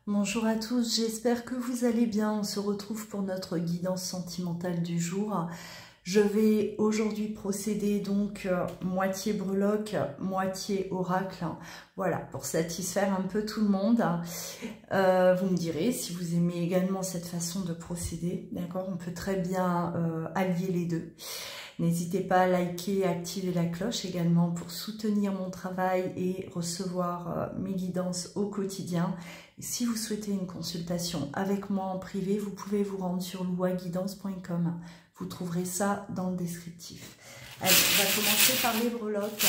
Bonjour à tous, j'espère que vous allez bien. On se retrouve pour notre guidance sentimentale du jour. Je vais aujourd'hui procéder donc moitié breloque, moitié oracle. Voilà, pour satisfaire un peu tout le monde. Vous me direz si vous aimez également cette façon de procéder. D'accord, on peut très bien allier les deux. N'hésitez pas à liker et activer la cloche également pour soutenir mon travail et recevoir mes guidances au quotidien. Et si vous souhaitez une consultation avec moi en privé, vous pouvez vous rendre sur louaguidance.com. Vous trouverez ça dans le descriptif. Allez, on va commencer par les breloques.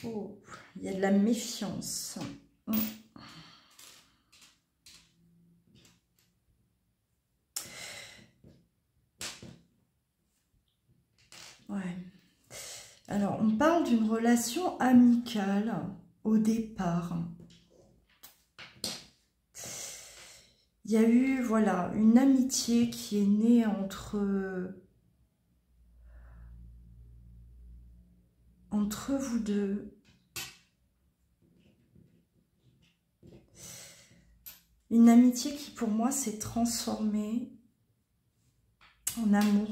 Oh, il y a de la méfiance. Ouais. Alors, on parle d'une relation amicale au départ. Il y a eu, voilà, une amitié qui est née entre vous deux. Une amitié qui, pour moi, s'est transformée en amour.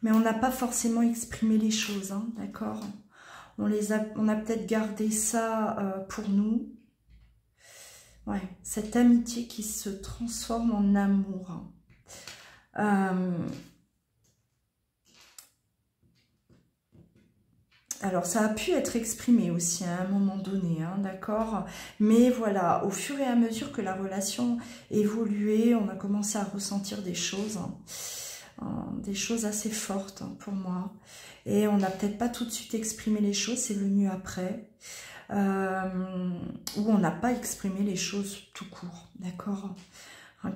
Mais on n'a pas forcément exprimé les choses, hein, d'accord? On a peut-être gardé ça pour nous. Ouais, cette amitié qui se transforme en amour. Alors, ça a pu être exprimé aussi à un moment donné, hein, d'accord? Mais voilà, au fur et à mesure que la relation évoluait, on a commencé à ressentir des choses assez fortes pour moi. Et on n'a peut-être pas tout de suite exprimé les choses, c'est venu après. Ou on n'a pas exprimé les choses tout court, d'accord?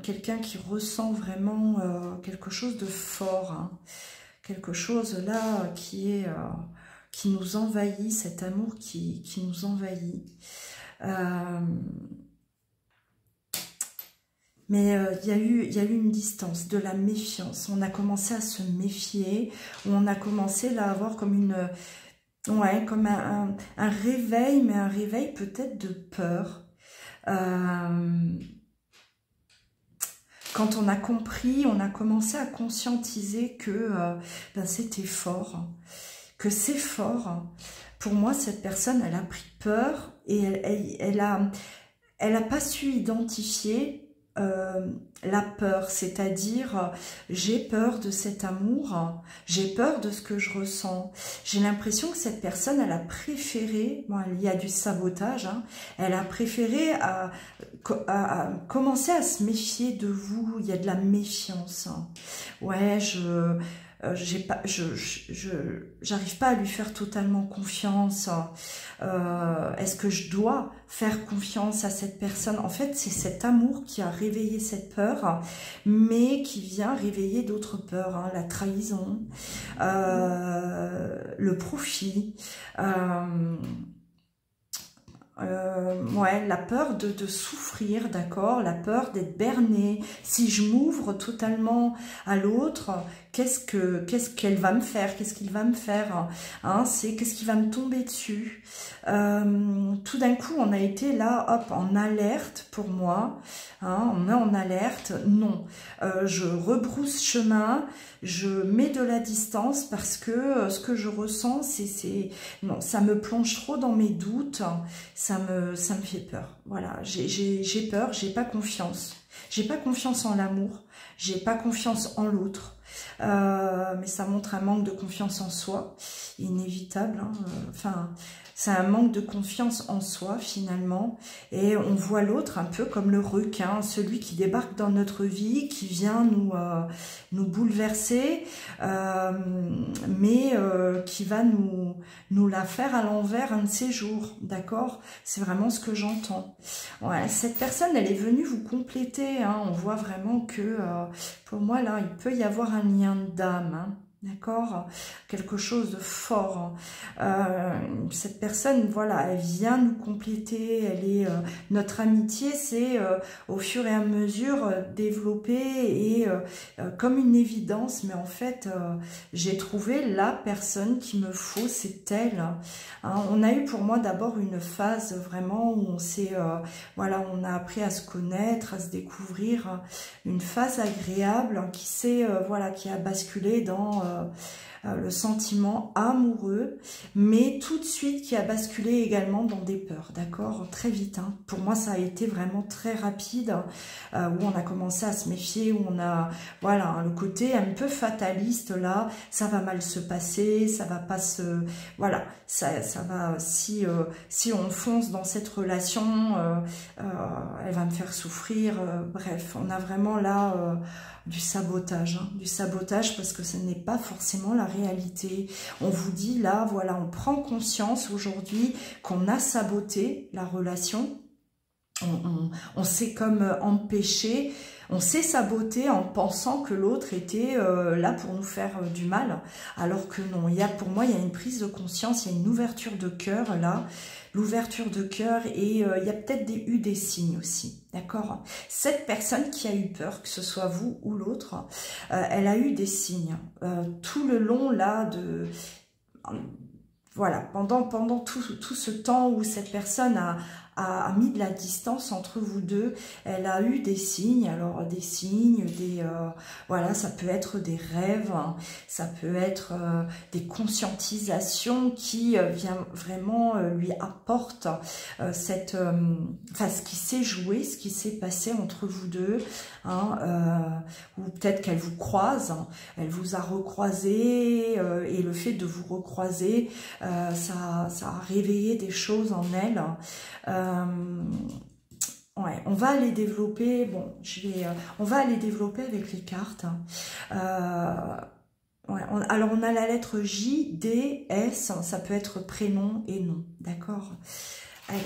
Quelqu'un qui ressent vraiment quelque chose de fort, hein, quelque chose là qui nous envahit, cet amour qui nous envahit. Mais il y a eu une distance, de la méfiance. On a commencé à se méfier, on a commencé là à avoir comme comme un réveil, mais un réveil peut-être de peur. Quand on a compris, on a commencé à conscientiser que c'était fort, que c'est fort. Pour moi, cette personne, elle a pris peur et elle a pas su identifier la peur, c'est-à-dire j'ai peur de cet amour, j'ai peur de ce que je ressens. J'ai l'impression que cette personne, elle a préféré, bon, il y a du sabotage, hein, elle a préféré à commencer à se méfier de vous. Il y a de la méfiance. Hein. Ouais, j'arrive pas à lui faire totalement confiance. Est-ce que je dois faire confiance à cette personne? En fait, c'est cet amour qui a réveillé cette peur, mais qui vient réveiller d'autres peurs, hein, la trahison, le profit, ouais, la peur de souffrir, d'accord, la peur d'être berné. Si je m'ouvre totalement à l'autre, qu'est-ce qu'elle va me faire, qu'est-ce qu'il va me faire, hein, qu'est-ce qui va me tomber dessus. Tout d'un coup, on a été là, hop, en alerte pour moi, hein, on est en alerte, non, je rebrousse chemin, je mets de la distance parce que ce que je ressens, non, ça me plonge trop dans mes doutes, ça me fait peur. Voilà, j'ai peur, j'ai pas confiance. J'ai pas confiance en l'amour, j'ai pas confiance en l'autre, mais ça montre un manque de confiance en soi, inévitable, hein, enfin... C'est un manque de confiance en soi finalement, et on voit l'autre un peu comme le requin, celui qui débarque dans notre vie, qui vient nous bouleverser, mais qui va nous la faire à l'envers un de ces jours, d'accord? C'est vraiment ce que j'entends. Ouais, cette personne, elle est venue vous compléter, hein, on voit vraiment que, pour moi là, il peut y avoir un lien d'âme, hein. D'accord, quelque chose de fort. Cette personne, voilà, elle vient nous compléter. Elle est notre amitié, c'est au fur et à mesure développée et comme une évidence. Mais en fait, j'ai trouvé la personne qu'il me faut, c'est elle. Hein, on a eu pour moi d'abord une phase vraiment où on s'est, voilà, on a appris à se connaître, à se découvrir, une phase agréable qui s'est, voilà, qui a basculé dans le sentiment amoureux, mais tout de suite qui a basculé également dans des peurs, d'accord, très vite, hein. Pour moi ça a été vraiment très rapide, où on a commencé à se méfier, où on a, voilà, hein, le côté un peu fataliste là, ça va mal se passer, ça va pas se, voilà, ça va, si on fonce dans cette relation, elle va me faire souffrir, bref, on a vraiment là du sabotage, hein, du sabotage parce que ce n'est pas forcément la réalité. On vous dit là, voilà, on prend conscience aujourd'hui qu'on a saboté la relation. On s'est comme empêché, on s'est saboté en pensant que l'autre était là pour nous faire du mal, alors que non. Il y a, pour moi, il y a une prise de conscience, il y a une ouverture de cœur là, l'ouverture de cœur, et il y a peut-être eu des signes aussi, d'accord? Cette personne qui a eu peur, que ce soit vous ou l'autre, elle a eu des signes tout le long là de... Voilà, pendant tout ce temps où cette personne a mis de la distance entre vous deux, elle a eu des signes, alors des signes, voilà, ça peut être des rêves, hein, ça peut être des conscientisations qui vient vraiment lui apporte cette, enfin ce qui s'est joué, ce qui s'est passé entre vous deux, hein, ou peut-être qu'elle vous croise, hein, elle vous a recroisé, et le fait de vous recroiser, ça a réveillé des choses en elle. Ouais, on va aller développer, bon, on va aller développer avec les cartes. Ouais, alors on a la lettre J, D, S, ça peut être prénom et nom, d'accord? Allez,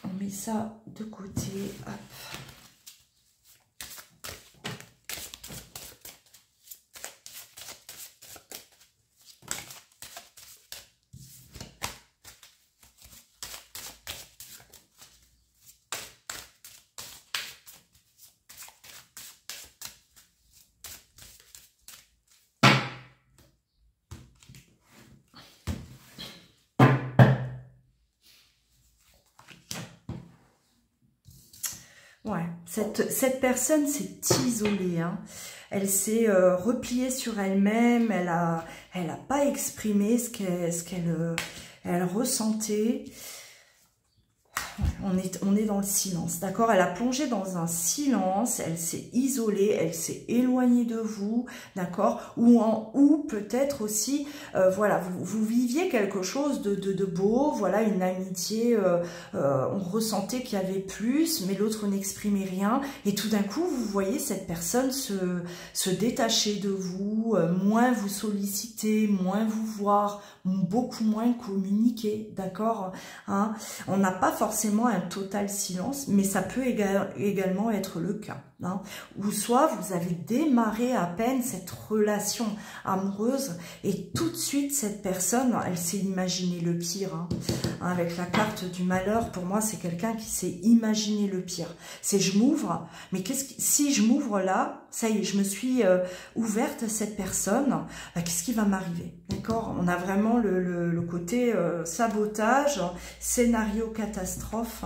on met ça de côté, hop. Ouais, cette personne s'est isolée, hein. Elle s'est repliée sur elle-même, elle a pas exprimé ce qu'elle ressentait. On est dans le silence, d'accord? Elle a plongé dans un silence, elle s'est isolée, elle s'est éloignée de vous, d'accord? Ou peut-être aussi, voilà, vous viviez quelque chose de beau, voilà, une amitié, on ressentait qu'il y avait plus, mais l'autre n'exprimait rien, et tout d'un coup, vous voyez cette personne se détacher de vous, moins vous solliciter, moins vous voir, beaucoup moins communiquer, d'accord, hein? On n'a pas forcément un total silence, mais ça peut également être le cas, hein, ou soit vous avez démarré à peine cette relation amoureuse et tout de suite cette personne, elle s'est imaginé le pire, hein. Avec la carte du malheur, pour moi c'est quelqu'un qui s'est imaginé le pire. C'est je m'ouvre, mais si je m'ouvre là, ça y est, je me suis ouverte à cette personne, bah, qu'est-ce qui va m'arriver, d'accord? On a vraiment le côté sabotage, scénario catastrophe.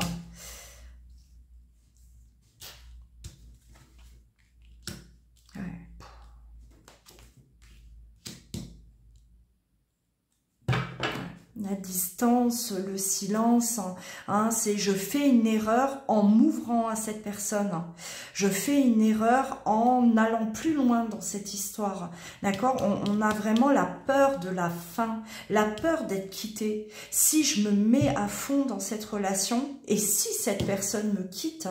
La distance, le silence, hein, c'est je fais une erreur en m'ouvrant à cette personne. Je fais une erreur en allant plus loin dans cette histoire. D'accord, on a vraiment la peur de la fin, la peur d'être quitté. Si je me mets à fond dans cette relation et si cette personne me quitte,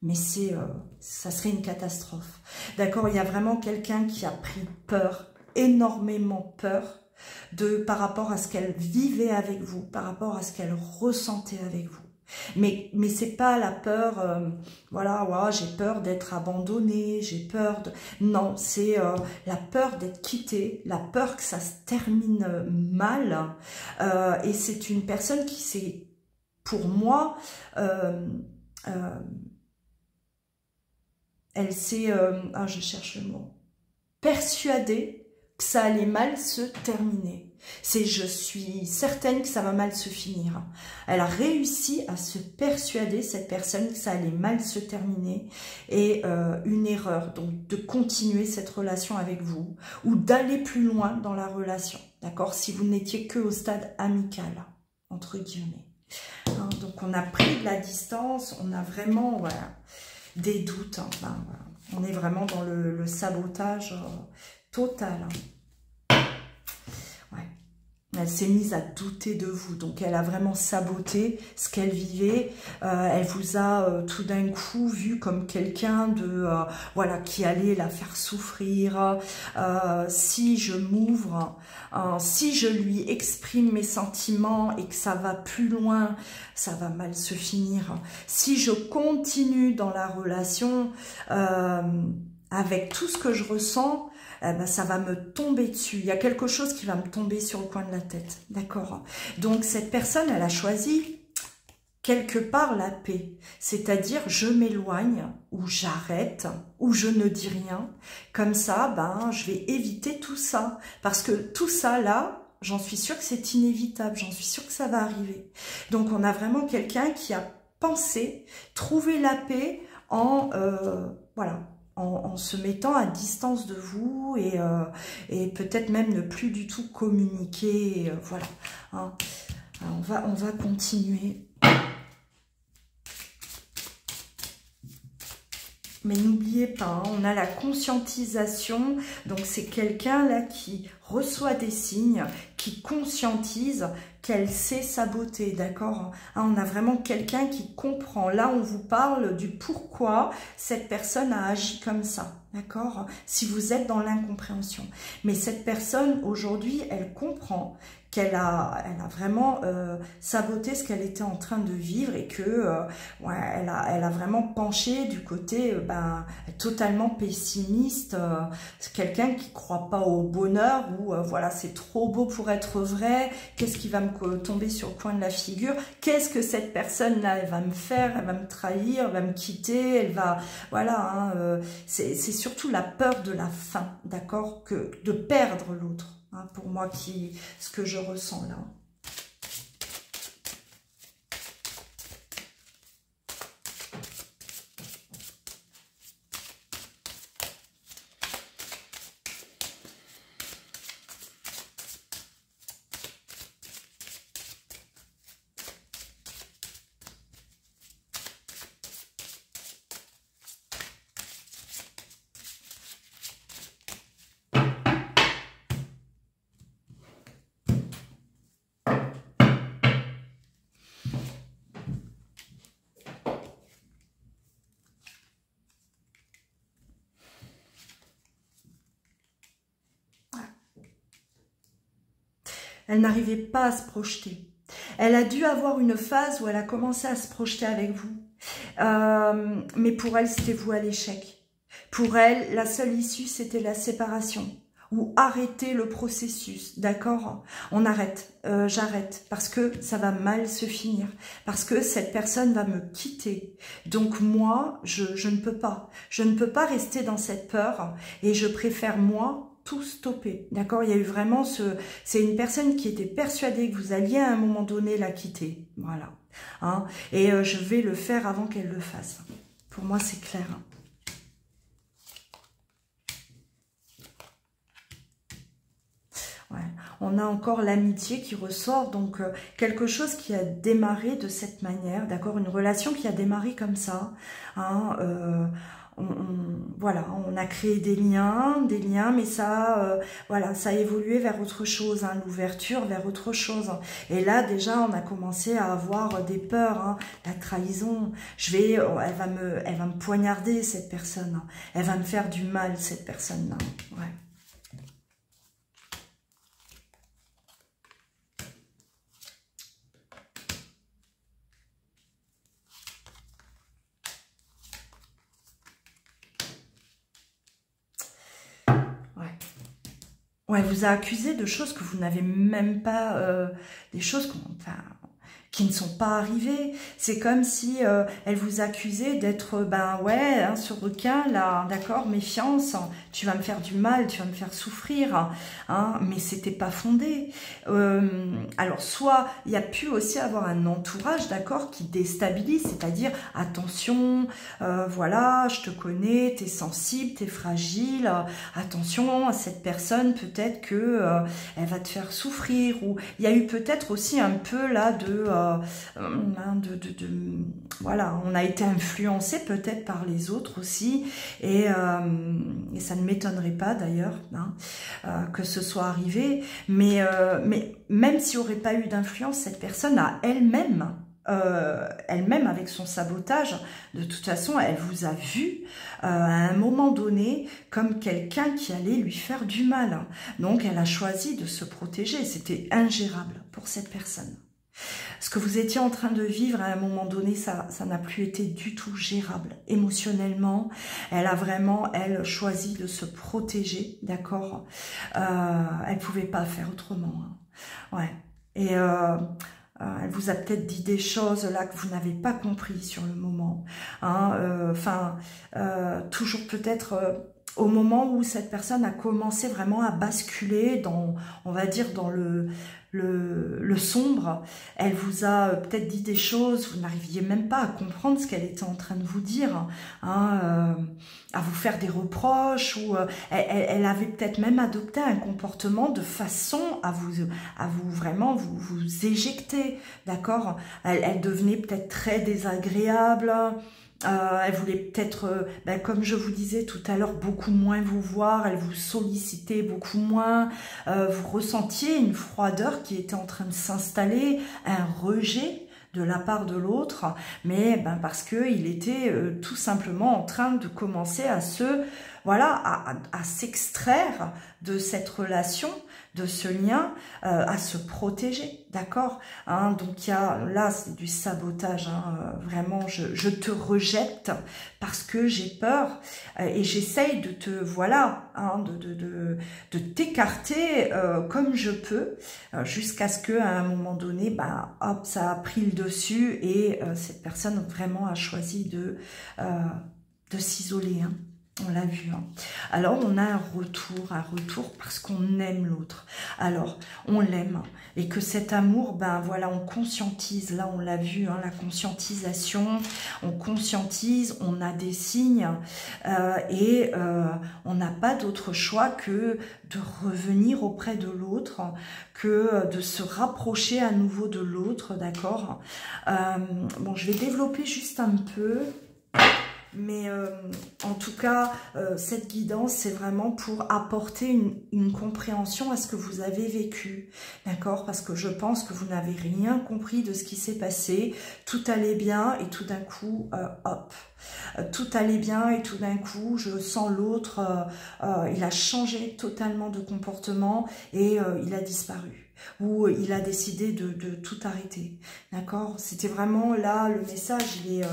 mais ça serait une catastrophe. D'accord, il y a vraiment quelqu'un qui a pris peur, énormément peur, par rapport à ce qu'elle vivait avec vous, par rapport à ce qu'elle ressentait avec vous. Mais c'est pas la peur, voilà, ouais, j'ai peur d'être abandonnée, j'ai peur de... Non, c'est la peur d'être quittée, la peur que ça se termine mal. Et c'est une personne qui s'est, pour moi, elle s'est, je cherche le mot, persuadée que ça allait mal se terminer. Je suis certaine que ça va mal se finir. Elle a réussi à se persuader, cette personne, que ça allait mal se terminer et une erreur, donc de continuer cette relation avec vous ou d'aller plus loin dans la relation, d'accord, si vous n'étiez que au stade amical, entre guillemets. Hein, donc on a pris de la distance, on a vraiment, voilà, des doutes, hein, voilà. On est vraiment dans le sabotage total. Ouais. Elle s'est mise à douter de vous, donc elle a vraiment saboté ce qu'elle vivait. Elle vous a tout d'un coup vu comme quelqu'un de voilà, qui allait la faire souffrir. Si je m'ouvre, si je lui exprime mes sentiments et que ça va plus loin, ça va mal se finir. Si je continue dans la relation avec tout ce que je ressens, ben, ça va me tomber dessus. Il y a quelque chose qui va me tomber sur le coin de la tête. D'accord? Donc, cette personne, elle a choisi quelque part la paix. C'est-à-dire, je m'éloigne, ou j'arrête, ou je ne dis rien. Comme ça, ben, je vais éviter tout ça. Parce que tout ça, là, j'en suis sûre que c'est inévitable. J'en suis sûre que ça va arriver. Donc, on a vraiment quelqu'un qui a pensé trouver la paix en... voilà. En se mettant à distance de vous et peut-être même ne plus du tout communiquer, voilà. Hein. On va continuer. Mais n'oubliez pas, hein, on a la conscientisation, donc c'est quelqu'un là qui reçoit des signes, qui conscientise qu'elle sait saboter, d'accord, hein, on a vraiment quelqu'un qui comprend. Là, on vous parle du pourquoi cette personne a agi comme ça, d'accord, si vous êtes dans l'incompréhension. Mais cette personne, aujourd'hui, elle comprend qu'elle a vraiment saboté ce qu'elle était en train de vivre et que ouais, elle a vraiment penché du côté totalement pessimiste, quelqu'un qui croit pas au bonheur ou voilà, c'est trop beau pour être vrai, qu'est-ce qui va me tomber sur le coin de la figure, qu'est-ce que cette personne-là, elle va me faire, elle va me trahir, elle va me quitter, elle va, voilà, hein, c'est surtout la peur de la fin, d'accord, que de perdre l'autre. Hein, pour moi, ce que je ressens là. Elle n'arrivait pas à se projeter. Elle a dû avoir une phase où elle a commencé à se projeter avec vous. Mais pour elle, c'était voué à l'échec. Pour elle, la seule issue, c'était la séparation. Ou arrêter le processus, d'accord? On arrête, j'arrête, parce que ça va mal se finir. Parce que cette personne va me quitter. Donc moi, je ne peux pas. Je ne peux pas rester dans cette peur. Et je préfère, moi, tout stopper, d'accord? Il y a eu vraiment c'est une personne qui était persuadée que vous alliez à un moment donné la quitter, voilà. Hein? Et je vais le faire avant qu'elle le fasse. Pour moi, c'est clair. Hein. Ouais. on a encore l'amitié qui ressort, donc quelque chose qui a démarré de cette manière, d'accord, une relation qui a démarré comme ça, hein, voilà, on a créé des liens, mais ça, voilà, ça a évolué vers autre chose, hein, l'ouverture vers autre chose. Et là, déjà, on a commencé à avoir des peurs, hein, la trahison. Elle va me poignarder cette personne, hein. Elle va me faire du mal cette personne-là. Ouais. Ouais, elle vous a accusé de choses que vous n'avez même pas, des choses enfin, qui ne sont pas arrivées. C'est comme si elle vous accusait d'être, ben ouais, hein, ce requin là, d'accord, méfiance, tu vas me faire du mal, tu vas me faire souffrir, hein, mais c'était pas fondé. Alors soit il y a pu aussi avoir un entourage, d'accord, qui déstabilise, c'est-à-dire attention, voilà, je te connais, t'es sensible, t'es fragile, attention à cette personne, peut-être que elle va te faire souffrir, ou il y a eu peut-être aussi un peu là voilà, on a été influencé peut-être par les autres aussi, et ça ne m'étonnerait pas d'ailleurs, hein, que ce soit arrivé, mais même s'il n'y aurait pas eu d'influence, cette personne a elle-même avec son sabotage, de toute façon, elle vous a vu à un moment donné comme quelqu'un qui allait lui faire du mal. Donc, elle a choisi de se protéger. C'était ingérable pour cette personne. Ce que vous étiez en train de vivre à un moment donné, ça n'a plus été du tout gérable émotionnellement. Elle a vraiment, elle, choisi de se protéger, d'accord. Elle pouvait pas faire autrement, hein. Ouais. Et elle vous a peut-être dit des choses là que vous n'avez pas compris sur le moment, hein. Enfin, toujours peut-être au moment où cette personne a commencé vraiment à basculer dans, on va dire, dans le sombre, elle vous a peut-être dit des choses, vous n'arriviez même pas à comprendre ce qu'elle était en train de vous dire, hein, à vous faire des reproches, ou elle avait peut-être même adopté un comportement de façon à vous vraiment vous éjecter, d'accord. Elle devenait peut-être très désagréable. Elle voulait peut-être, comme je vous disais tout à l'heure, beaucoup moins vous voir, elle vous sollicitait beaucoup moins, vous ressentiez une froideur qui était en train de s'installer, un rejet de la part de l'autre, mais parce que il était tout simplement en train de commencer à à s'extraire de cette relation, de ce lien, à se protéger, d'accord, hein. Donc là c'est du sabotage, hein, vraiment je te rejette parce que j'ai peur, et j'essaye de te, voilà, hein, de t'écarter comme je peux, jusqu'à ce que à un moment donné, hop, ça a pris le dessus, et cette personne vraiment a choisi de s'isoler, hein. On l'a vu, hein. Alors, on a un retour parce qu'on aime l'autre. Alors, on l'aime, et que cet amour, voilà, on conscientise. Là, on l'a vu, hein, la conscientisation. On conscientise, on a des signes, et on n'a pas d'autre choix que de revenir auprès de l'autre, que de se rapprocher à nouveau de l'autre, d'accord. Bon, je vais développer juste un peu. Mais en tout cas, cette guidance, c'est vraiment pour apporter une compréhension à ce que vous avez vécu, d'accord? Parce que je pense que vous n'avez rien compris de ce qui s'est passé. Tout allait bien et tout d'un coup, hop, tout allait bien et tout d'un coup, je sens l'autre, il a changé totalement de comportement, et il a disparu. Ou il a décidé de tout arrêter, d'accord? C'était vraiment là, le message, il est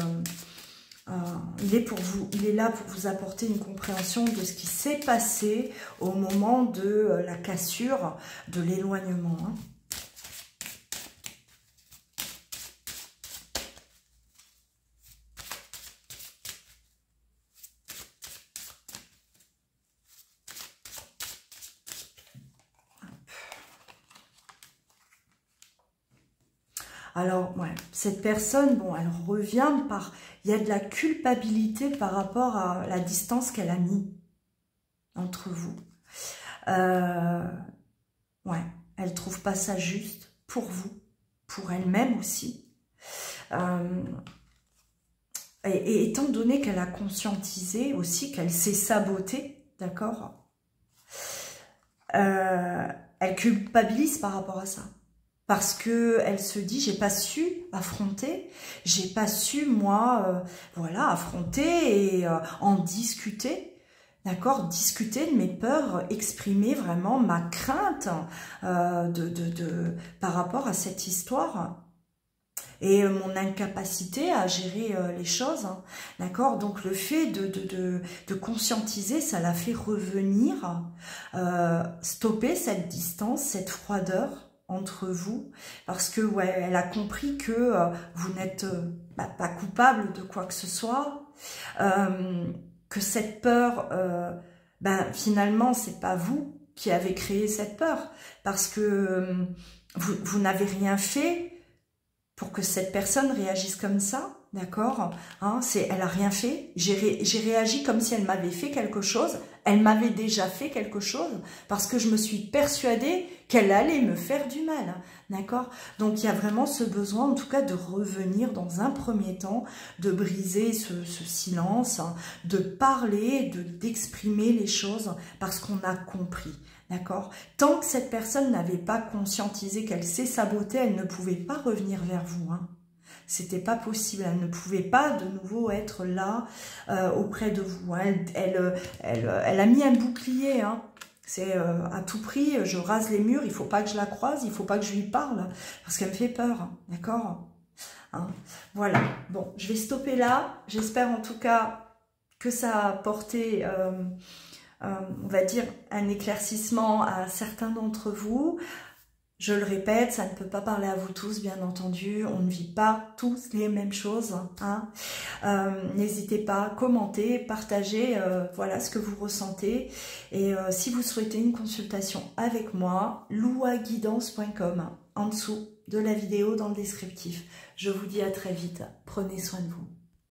là pour vous apporter une compréhension de ce qui s'est passé au moment de la cassure, de l'éloignement, hein. Alors, ouais, cette personne, bon, elle revient par... Il y a de la culpabilité par rapport à la distance qu'elle a mis entre vous. Ouais, elle trouve pas ça juste pour vous, pour elle-même aussi. Et étant donné qu'elle a conscientisé aussi qu'elle s'est sabotée, d'accord, elle culpabilise par rapport à ça. Parce que elle se dit, j'ai pas su affronter, j'ai pas su, moi, voilà, affronter et en discuter. D'accord, discuter de mes peurs, exprimer vraiment ma crainte par rapport à cette histoire et mon incapacité à gérer les choses. Hein, d'accord, donc le fait de conscientiser, ça l'a fait revenir, stopper cette distance, cette froideur entre vous, parce que ouais, elle a compris que vous n'êtes pas coupable de quoi que ce soit. Que cette peur, finalement, c'est pas vous qui avez créé cette peur, parce que vous n'avez rien fait pour que cette personne réagisse comme ça, d'accord, hein, elle a rien fait, j'ai réagi comme si elle m'avait fait quelque chose, elle m'avait déjà fait quelque chose, parce que je me suis persuadée qu'elle allait me faire du mal, d'accord. Donc il y a vraiment ce besoin, en tout cas, de revenir dans un premier temps, de briser ce silence, hein, de parler, d'exprimer les choses, parce qu'on a compris. D'accord? Tant que cette personne n'avait pas conscientisé qu'elle s'est sabotée, elle ne pouvait pas revenir vers vous. Hein. C'était pas possible. Elle ne pouvait pas de nouveau être là auprès de vous. Hein. Elle a mis un bouclier. Hein. C'est à tout prix, je rase les murs, il faut pas que je la croise, il faut pas que je lui parle, parce qu'elle me fait peur. Hein. D'accord? Hein. Voilà. Bon, je vais stopper là. J'espère en tout cas que ça a apporté... on va dire, un éclaircissement à certains d'entre vous. Je le répète, ça ne peut pas parler à vous tous, bien entendu. On ne vit pas tous les mêmes choses. Hein. N'hésitez pas, commentez, partagez voilà, ce que vous ressentez. Et si vous souhaitez une consultation avec moi, louaguidance.com, en dessous de la vidéo dans le descriptif. Je vous dis à très vite. Prenez soin de vous.